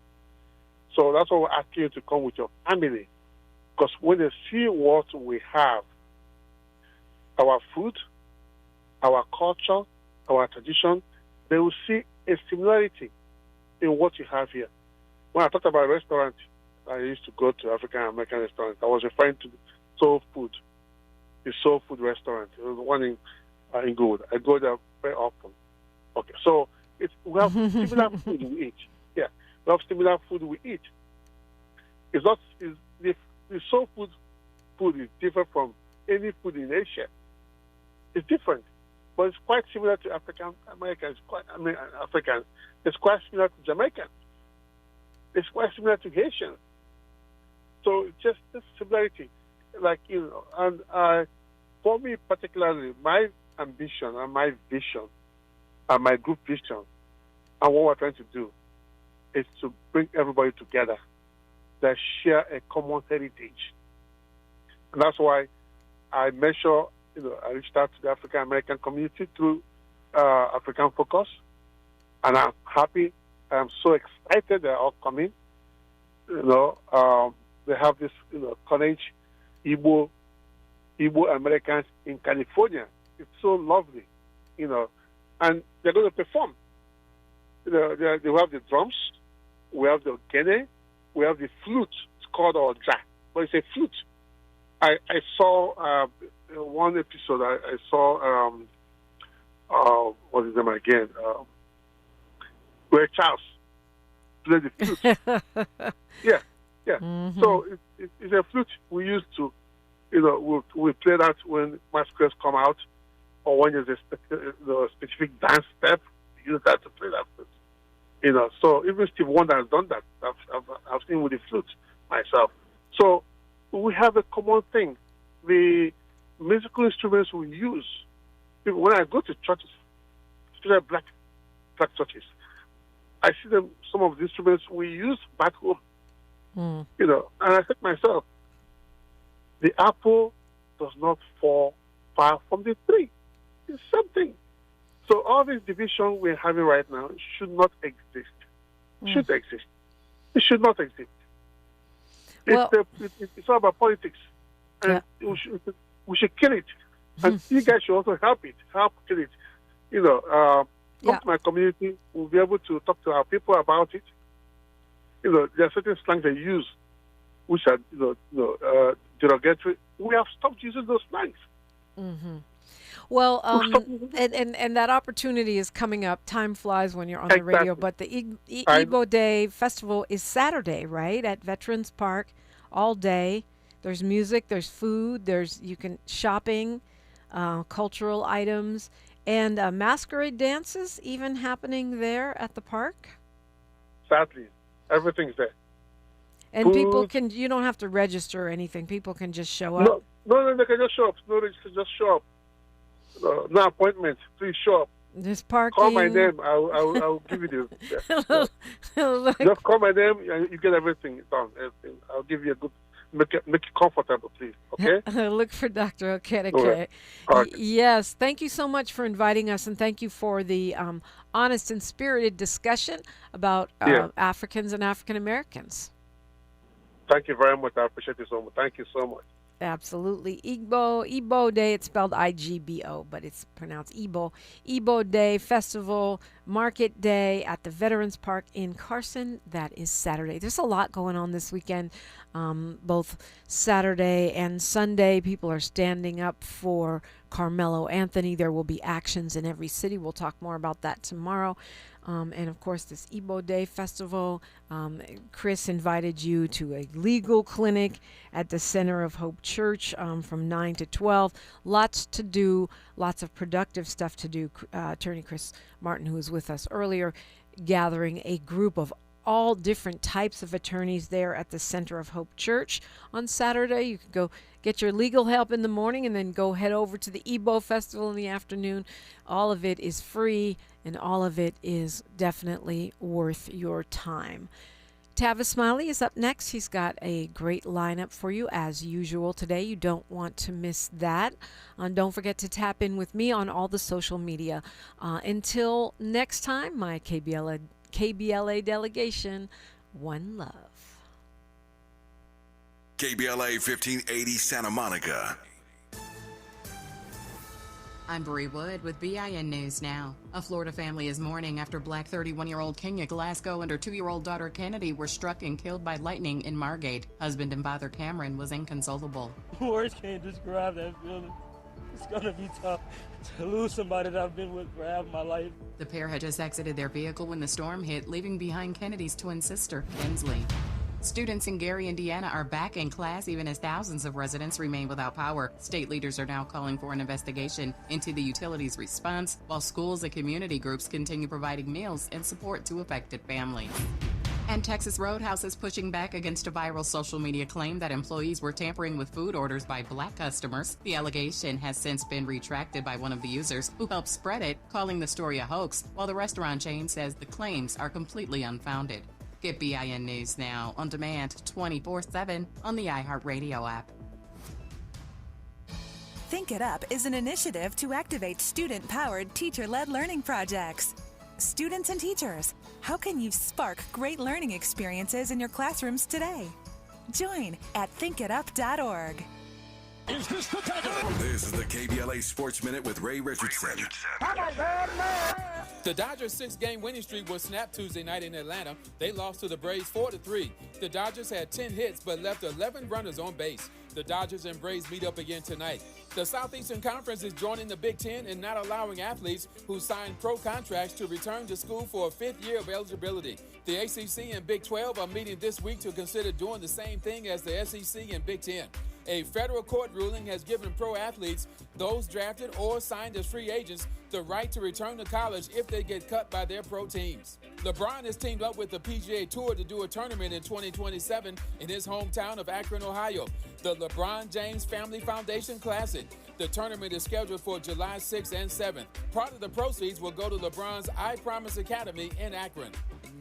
[SPEAKER 5] So that's why we're asking you to come with your family. Because when they see what we have, our food, our culture, our tradition, they will see a similarity in what you have here. When I talked about a restaurant, I used to go to African American restaurants. I was referring to Soul Food, the Soul Food restaurant. It was one in Good. I go there very often. Okay, so we have similar food we eat. Yeah, we have similar food we eat. It's not the Soul food is different from any food in Asia. It's different, but it's quite similar to African Americans. Africans. It's quite similar to Jamaicans. It's quite similar to Haitians. So it's just this similarity, and for me particularly, my ambition and my vision and my group vision and what we're trying to do is to bring everybody together that share a common heritage. And that's why I measure, I reached out to the African American community through African Focus, and I'm happy. I'm so excited they're all coming. They have this, college, Igbo Americans in California. It's so lovely, and they're going to perform. They have the drums, we have the ogene, we have the flute. It's called Oja, but it's a flute. I saw one episode. I saw what is them again? Where Charles played the flute. Yeah. Mm-hmm. So it's a flute we used to, we play that when masquerades come out, or when there's a specific dance step. We use that to play that flute. So even Steve Wonder has done that. I've seen with the flute myself. So we have a common thing. The musical instruments we use. When I go to churches, especially black churches, I see them. Some of the instruments we use back home. And I said to myself, the apple does not fall far from the tree. It's something. So all this division we're having right now should not exist. Should exist. It should not exist. It's all about politics. And we should kill it. And you guys should also help kill it. Come to my community, we'll be able to talk to our people about it. There are certain slangs they use which are, derogatory. We have stopped using those slangs.
[SPEAKER 4] Mm-hmm. Well, and that opportunity is coming up. Time flies when you're on the radio, but the Igbo Day Festival is Saturday, right, at Veterans Park, all day. There's music, there's food, you can shopping, cultural items, and masquerade dances even happening there at the park.
[SPEAKER 5] Sadly, everything's there.
[SPEAKER 4] And food. You don't have to register or anything. People can just show up.
[SPEAKER 5] No, they can just show up. No, they can just show up. No appointment. Please show up.
[SPEAKER 4] There's parking.
[SPEAKER 5] Call my name. I'll give you the. Just call my name and you get everything done. I'll give you a good. Make it comfortable, please. Okay.
[SPEAKER 4] Look for Dr. Okereke.
[SPEAKER 5] Right.
[SPEAKER 4] Yes. Thank you so much for inviting us, and thank you for the honest and spirited discussion about Africans and African Americans.
[SPEAKER 5] Thank you very much. I appreciate it so much. Thank you so much.
[SPEAKER 4] Absolutely. Igbo Day, it's spelled I-G-B-O, but it's pronounced Igbo. Igbo Day Festival, Market Day at the Veterans Park in Carson. That is Saturday. There's a lot going on this weekend. Both Saturday and Sunday, people are standing up for Carmelo Anthony. There will be actions in every city. We'll talk more about that tomorrow. And of course, this Igbo Day Festival. Chris invited you to a legal clinic at the Center of Hope Church from 9 to 12. Lots to do, lots of productive stuff to do. Attorney Chris Martin, who was with us earlier, gathering a group of all different types of attorneys there at the Center of Hope Church on Saturday. You can go get your legal help in the morning and then go head over to the Igbo Festival in the afternoon. All of it is free and all of it is definitely worth your time. Tavis Smiley is up next. He's got a great lineup for you as usual today. You don't want to miss that. Don't forget to tap in with me on all the social media. Until next time, my KBLA delegation, one love.
[SPEAKER 6] KBLA 1580 Santa Monica.
[SPEAKER 12] I'm Bree Wood with BIN News Now. A Florida family is mourning after Black 31-year-old Kenya Glasgow and her 2-year-old daughter Kennedy were struck and killed by lightning in Margate. Husband and father Cameron was inconsolable.
[SPEAKER 13] Words can't describe that feeling. It's gonna be tough to lose somebody that I've been with for half my life.
[SPEAKER 12] The pair had just exited their vehicle when the storm hit, leaving behind Kennedy's twin sister, Kinsley. Students in Gary, Indiana are back in class even as thousands of residents remain without power. State leaders are now calling for an investigation into the utilities' response, while schools and community groups continue providing meals and support to affected families. And Texas Roadhouse is pushing back against a viral social media claim that employees were tampering with food orders by Black customers. The allegation has since been retracted by one of the users who helped spread it, calling the story a hoax, while the restaurant chain says the claims are completely unfounded. Get BIN News Now on demand 24/7 on the iHeartRadio app.
[SPEAKER 14] Think It Up is an initiative to activate student-powered, teacher-led learning projects. Students and teachers, how can you spark great learning experiences in your classrooms today? Join at thinkitup.org.
[SPEAKER 6] Is this the time? This is the KBLA Sports Minute with Ray Richardson.
[SPEAKER 15] The Dodgers' 6-game winning streak was snapped Tuesday night in Atlanta. They lost to the Braves 4-3. The Dodgers had 10 hits but left 11 runners on base. The Dodgers and Braves meet up again tonight. The Southeastern Conference is joining the Big Ten in not allowing athletes who signed pro contracts to return to school for a 5th year of eligibility. The ACC and Big 12 are meeting this week to consider doing the same thing as the SEC and Big 10. A federal court ruling has given pro athletes, those drafted or signed as free agents, the right to return to college if they get cut by their pro teams. LeBron has teamed up with the PGA Tour to do a tournament in 2027 in his hometown of Akron, Ohio. The LeBron James Family Foundation Classic. The tournament is scheduled for July 6th and 7th. Part of the proceeds will go to LeBron's I Promise Academy in Akron.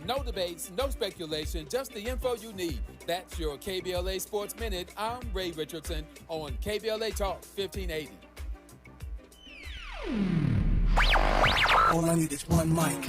[SPEAKER 15] No debates, no speculation, just the info you need. That's your KBLA Sports Minute. I'm Ray Richardson on KBLA Talk 1580.
[SPEAKER 7] All I need is one mic.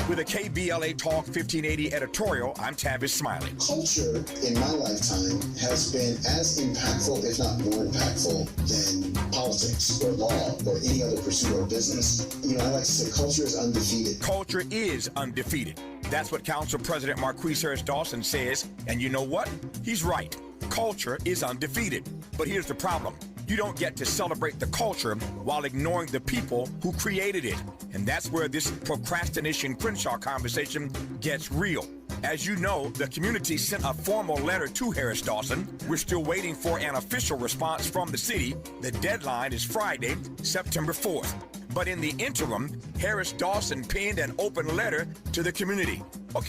[SPEAKER 9] With a KBLA Talk 1580 editorial, I'm Tavis Smiley.
[SPEAKER 23] Culture in my lifetime has been as impactful, if not more impactful, than politics or law or any other pursuit or business. You know, I like to say culture is undefeated.
[SPEAKER 9] Culture is undefeated. That's what Council President Marquise Harris Dawson says, and you know what? He's right. Culture is undefeated. But here's the problem. You don't get to celebrate the culture while ignoring the people who created it. And that's where this procrastination Crenshaw conversation gets real. As you know, the community sent a formal letter to Harris Dawson. We're still waiting for an official response from the city. The deadline is Friday, September 4th. But in the interim, Harris Dawson penned an open letter to the community. Okay.